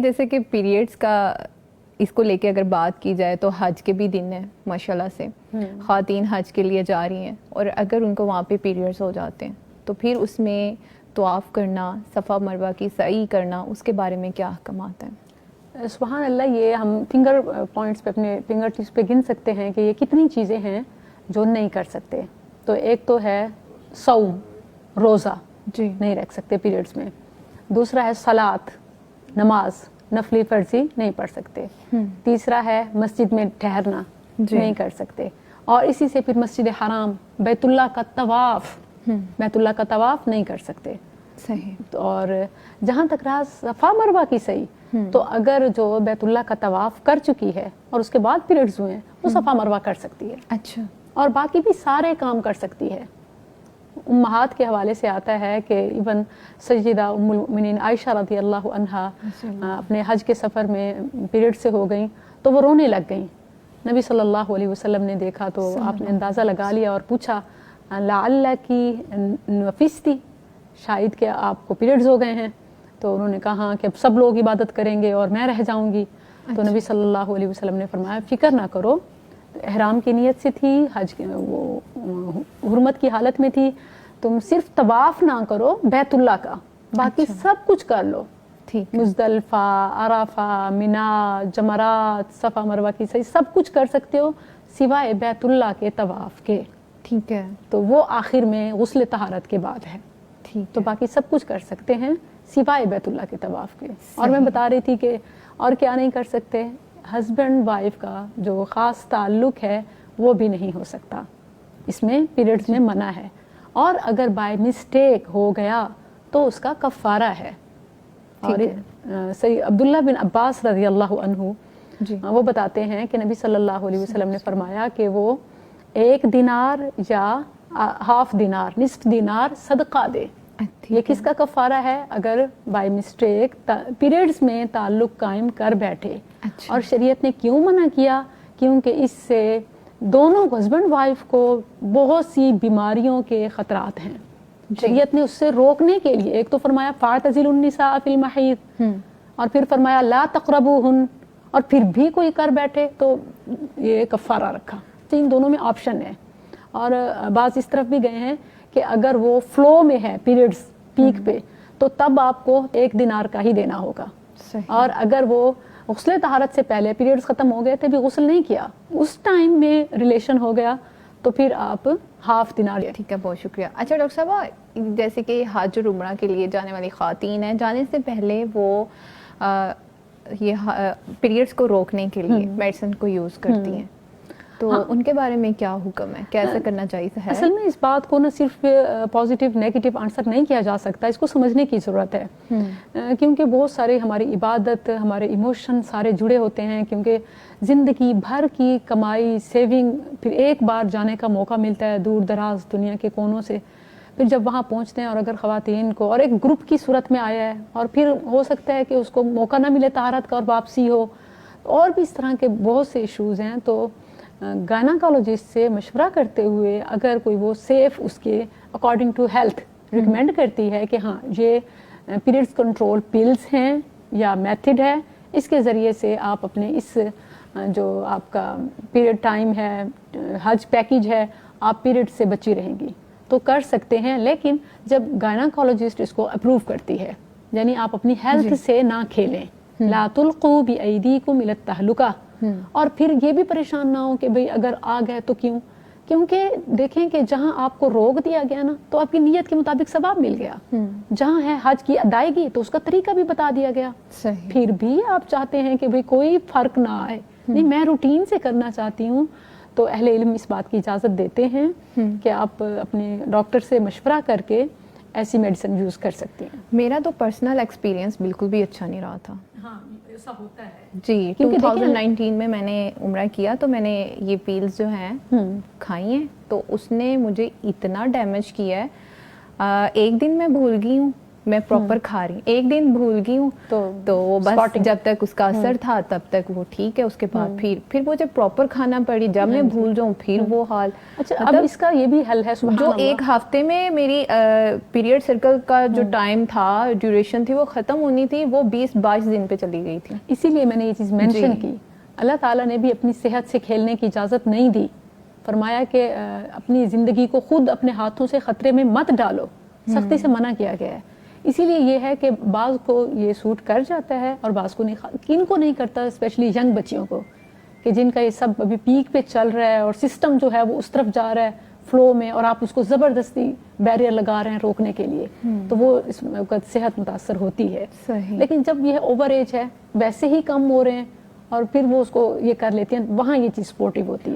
جیسے کہ پیریڈز کا اس کو لے کے اگر بات کی جائے تو حج کے بھی دن ہیں ماشاءاللہ سے، خواتین حج کے لیے جا رہی ہیں اور اگر ان کو وہاں پہ پیریڈز ہو جاتے ہیں تو پھر اس میں طواف کرنا، صفا مروہ کی سعی کرنا، اس کے بارے میں کیا احکامات ہیں؟ سبحان اللہ، یہ ہم فنگر پوائنٹس پہ اپنے فنگر ٹپس پہ گن سکتے ہیں کہ یہ کتنی چیزیں ہیں جو نہیں کر سکتے. تو ایک تو ہے صوم، روزہ جی نہیں رکھ سکتے پیریڈز میں. دوسرا ہے صلاۃ، نماز نفلی فرضی نہیں پڑھ سکتے. تیسرا ہے مسجد میں ٹھہرنا نہیں کر سکتے. اور اسی سے پھر مسجد حرام، بیت اللہ کا طواف، بیت اللہ کا طواف نہیں کر سکتے. صحیح. اور جہاں تک رہا صفا مروہ کی صحیح، تو اگر جو بیت اللہ کا طواف کر چکی ہے اور اس کے بعد پیریڈز ہوئے ہیں وہ صفا مروہ کر سکتی ہے. اچھا. اور باقی بھی سارے کام کر سکتی ہے. امہات کے حوالے سے آتا ہے کہ ایون سیدہ ام المؤمنین عائشہ رضی اللہ عنہا اپنے حج کے سفر میں پیریڈ سے ہو گئیں تو وہ رونے لگ گئیں. نبی صلی اللہ علیہ وسلم نے دیکھا تو آپ نے اندازہ لگا لیا اور پوچھا لعلکی نفستی، شاید کہ آپ کو پیریڈز ہو گئے ہیں. تو انہوں نے کہا کہ اب سب لوگ عبادت کریں گے اور میں رہ جاؤں گی. تو نبی صلی اللہ علیہ وسلم نے فرمایا فکر نہ کرو، احرام کی نیت سے تھی، حج کی وہ حرمت کی حالت میں تھی، تم صرف طواف نہ کرو بیت اللہ کا، باقی سب کچھ کر لو. مزدلفہ، عرفہ، منا، جمرات، صفا مروہ کی صحیح سب کچھ کر سکتے ہو سوائے بیت اللہ کے طواف کے. ٹھیک ہے. تو وہ آخر میں غسل طہارت کے بعد ہے. تو باقی سب کچھ کر سکتے ہیں سوائے بیت اللہ کے طواف کے. اور میں بتا رہی تھی کہ اور کیا نہیں کر سکتے، ہسبینڈ وائف کا جو خاص تعلق ہے وہ بھی نہیں ہو سکتا، اس میں پیریڈز میں منع ہے. اور اگر بائی مسٹیک ہو گیا تو اس کا کفارہ ہے. اور سید عبداللہ بن عباس رضی اللہ عنہ وہ بتاتے ہیں کہ نبی صلی اللہ علیہ وسلم نے فرمایا کہ وہ 1 دینار یا ہاف دینار، نصف دینار صدقہ دے. یہ کس کا کفارہ ہے؟ اگر بائی مسٹیک پیریڈز میں تعلق قائم کر بیٹھے. اور شریعت نے کیوں منع کیا؟ کیونکہ اس سے دونوں ہسبینڈ وائف کو بہت سی بیماریوں کے خطرات ہیں. شریعت نے اس سے روکنے کے لیے ایک تو فرمایا فاعتزلوا النساء فی المحیض، اور پھر فرمایا لا تقربوہن، اور پھر بھی کوئی کر بیٹھے تو یہ کفارہ رکھا. ان دونوں میں آپشن ہے. اور بعض اس طرف بھی گئے ہیں کہ اگر وہ فلو میں ہے پیریڈز پیک پہ تو تب آپ کو 1 دینار کا ہی دینا ہوگا. اور اگر وہ غسل طہارت سے پہلے پیریڈز ختم ہو گئے تھے بھی غسل نہیں کیا، اس ٹائم میں ریلیشن ہو گیا تو پھر آپ ہاف دینار. ٹھیک ہے، بہت شکریہ. اچھا ڈاکٹر صاحبہ، جیسے کہ حج اور عمرہ کے لیے جانے والی خواتین ہیں، جانے سے پہلے وہ یہ پیریڈز کو روکنے کے لیے میڈیسن کو یوز کرتی ہیں، تو ان کے بارے میں کیا حکم ہے، کیسا کرنا چاہیے ہے؟ اصل میں اس بات کو نہ صرف پازیٹیو نیگیٹو آنسر نہیں کیا جا سکتا، اس کو سمجھنے کی ضرورت ہے. کیونکہ بہت سارے ہماری عبادت، ہمارے ایموشن سارے جڑے ہوتے ہیں. کیونکہ زندگی بھر کی کمائی، سیونگ، پھر ایک بار جانے کا موقع ملتا ہے دور دراز دنیا کے کونوں سے. پھر جب وہاں پہنچتے ہیں اور اگر خواتین کو اور ایک گروپ کی صورت میں آیا ہے اور پھر ہو سکتا ہے کہ اس کو موقع نہ ملے طہارت کا اور واپسی ہو، اور بھی اس طرح کے بہت سے ایشوز ہیں. تو گائناکالوجسٹ سے مشورہ کرتے ہوئے اگر کوئی وہ سیف اس کے اکارڈنگ ٹو ہیلتھ ریکمینڈ کرتی ہے کہ ہاں یہ پیریڈز کنٹرول پلز ہیں یا میتھڈ ہے، اس کے ذریعے سے آپ اپنے اس جو آپ کا پیریڈ ٹائم ہے، حج پیکیج ہے، آپ پیریڈ سے بچی رہیں گی تو کر سکتے ہیں. لیکن جب گائناکالوجسٹ اس کو اپروو کرتی ہے، یعنی آپ اپنی ہیلتھ سے نہ کھیلیں، لا تلقوا بأیدیکم الی التہلکہ. اور پھر یہ بھی پریشان نہ ہو کہ بھئی اگر آ گئے تو کیوں، کیونکہ دیکھیں کہ جہاں آپ کو روک دیا گیا نا تو آپ کی نیت کے مطابق ثواب مل گیا. جہاں ہے حج کی ادائیگی تو اس کا طریقہ بھی بتا دیا گیا. پھر بھی آپ چاہتے ہیں کہ بھئی کوئی فرق نہ آئے، نہیں میں روٹین سے کرنا چاہتی ہوں، تو اہل علم اس بات کی اجازت دیتے ہیں کہ آپ اپنے ڈاکٹر سے مشورہ کر کے ایسی میڈیسن یوز کر سکتے ہیں. میرا تو پرسنل ایکسپیرینس بالکل بھی اچھا نہیں رہا تھا. ہاں ایسا ہوتا ہے جی. 2019 میں میں نے عمرہ کیا تو میں نے یہ پیلز جو ہیں کھائی ہیں تو اس نے مجھے اتنا ڈیمیج کیا ہے. ایک دن میں بھول گئی ہوں میں پراپر کھا رہی ہوں. ایک دن بھول گئی ہوں تو وہ بس جب تک اس کا اثر تھا تب تک وہ ٹھیک ہے, اس کے بعد پھر وہ جب پراپر کھانا پڑی, جب میں بھول جاؤں پھر وہ حال. اچھا, اب اس کا یہ بھی حل ہے جو ایک ہفتے میں میری پیریڈ سرکل کا جو ٹائم تھا, ڈیوریشن تھی, وہ ختم ہونی تھی, وہ 20-22 دن پہ چلی گئی تھی. اسی لیے میں نے یہ چیز مینشن کی. اللہ تعالیٰ نے بھی اپنی صحت سے کھیلنے کی اجازت نہیں دی, فرمایا کہ اپنی زندگی کو خود اپنے ہاتھوں سے خطرے میں مت ڈالو, سختی سے منع کیا گیا ہے. اسی لیے یہ ہے کہ بعض کو یہ سوٹ کر جاتا ہے اور بعض کو نہیں. کن کو نہیں کرتا, اسپیشلی ینگ بچیوں کو, کہ جن کا یہ سب ابھی پیک پہ چل رہا ہے اور سسٹم جو ہے وہ اس طرف جا رہا ہے فلو میں, اور آپ اس کو زبردستی بیریئر لگا رہے ہیں روکنے کے لیے, تو وہ اس وقت صحت متاثر ہوتی ہے. لیکن جب یہ اوور ایج ہے, ویسے ہی کم ہو رہے ہیں, اور پھر وہ اس کو یہ کر لیتی ہیں, وہاں یہ چیز سپورٹیو ہوتی ہے.